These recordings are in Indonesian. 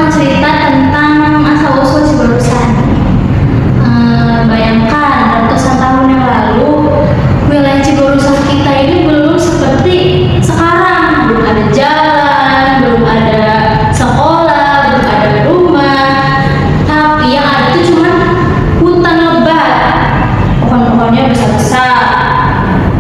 cerita tentang asal-usul Cibarusah. Bayangkan ratusan tahun yang lalu wilayah Cibarusah kita ini belum seperti sekarang. Belum ada jalan, belum ada sekolah, belum ada rumah. Tapi yang ada itu cuma hutan lebat, pohon-pohonnya besar-besar,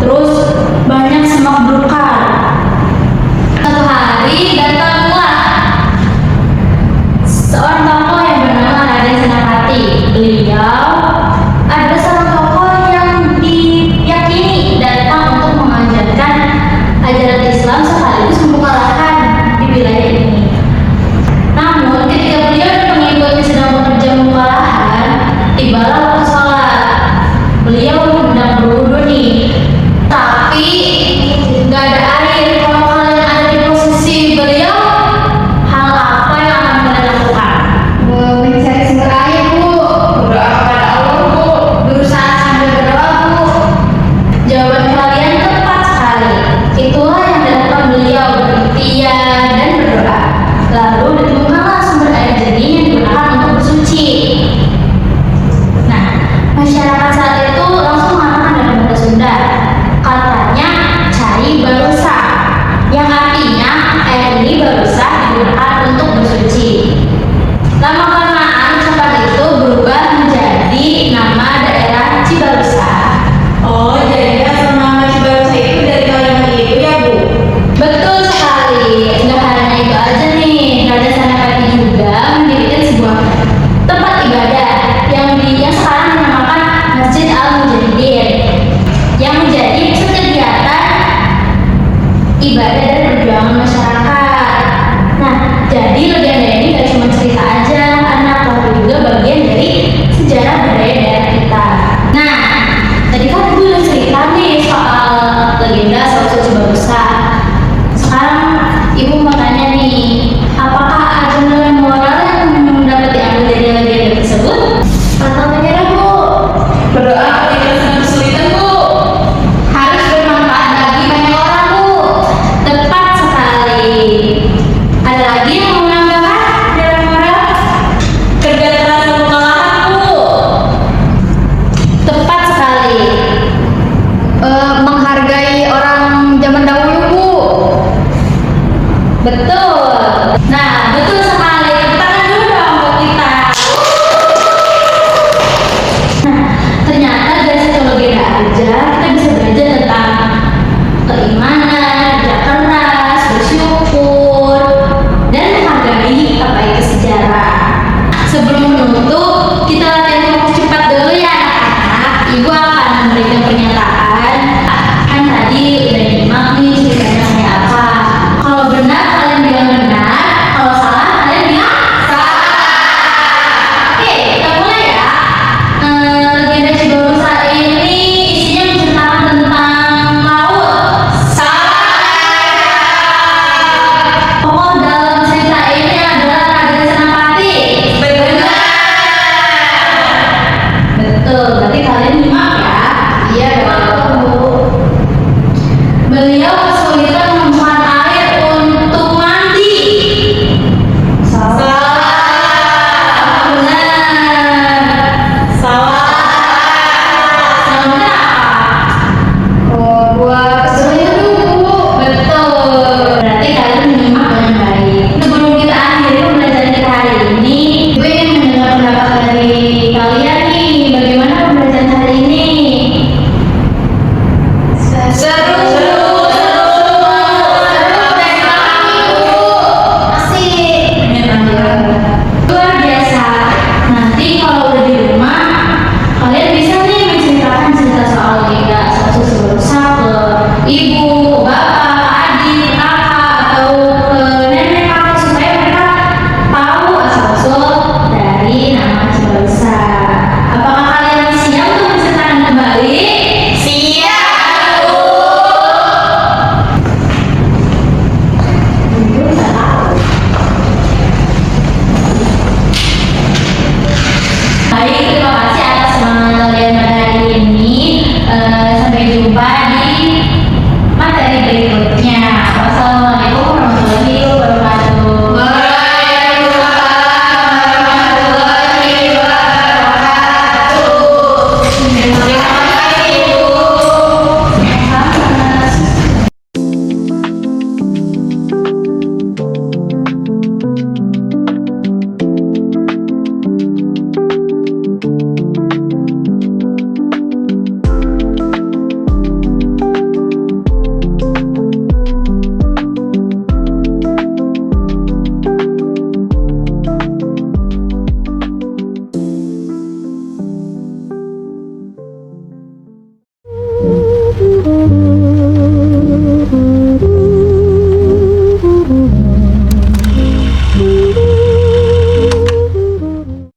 terus banyak semak belukar. Satu hari datanglah seorang tokoh yang bernama Raden Senapati. Beliau adalah seorang tokoh yang diyakini datang untuk mengajarkan ajaran Islam sekaligus membuka lahan di wilayah ini. Namun ketika beliau dan pengikutnya sedang bekerja membuka lahan, tibalah waktu sholat. Beliau hendak berwudu nih, tapi nggak ada air. Kalau kalian ada di posisi beliau, hal apa yang akan kalian lakukan? Mencari sumber air, Bu. Berdoa kepada Allah, Bu. Berusaha sambil berdoa, Bu. Jawaban kalian tepat sekali. Itulah yang dilakukan beliau, berikhtiar dan berdoa. Lalu ditemukanlah sumber air jernih yang digunakan untuk bersuci. Nah, masyarakat saat itu langsung mengatakan dalam bahasa Sunda, katanya cari barusa, yang artinya air ini barusa digunakan untuk bersuci. Lama-kelamaan ucapan itu berubah menjadi nama daerah Cibarusah. Oh, jadi asal nama Cibarusah itu dari kalimat itu ya, Bu? Betul sekali. Nggak hanya itu aja nih, Raden Senapati juga mendirikan sebuah tempat ibadah yang sekarang dinamakan Masjid Al-Mujahidin, yang menjadi pusat kegiatan ibadah dan perjuangan masyarakat. Nah, jadi legenda ini gak cuma cerita aja anak, tapi juga bagian dari sejarah budaya daerah kita. Nah, tadi kan gue udah cerita nih soal legenda asal-usul Cibarusah. Sekarang ibu mau tanya nih, apakah ada nilai moral yang dapat diambil dari legenda tersebut? Atau menyerah, Bu? Berdoa ketika sedang kesulitan, Bu. Harus bermanfaat bagi banyak orang, Bu. Tepat sekali. Ada lagi yang mau menambahkan nilai moral? Kerja keras membuka lahan, Bu. Tepat sekali. Menghargai orang zaman dahulu, Bu. Betul. Nah, betul sekali. Tepuk tangan dulu dong buat kita. Nah, ternyata dari satu legenda aja kita bisa belajar tentang keimanan, kerja keras, bersyukur, dan menghargai apa itu sejarah. Sebelum menutup, kita latihan fokus cepat dulu ya anak-anak. Ibu akan memberikan pernyataan. Kan tadi udah nyimak nih ceritanya kayak apa. Kalau benar kalian bilang benar, kalau salah kalian bilang salah. Oke, kita mulai ya. Legenda Cibarusah ini isinya menceritakan tentang laut. Salah. Tokoh dalam cerita ini adalah Raden Senapati. Benar. Betul, berarti kalian nyimak ya. Iya dong, Bu. Beliau kesulitan menemukan air untuk mandi. Salah. Benar. Salah. Salah benar.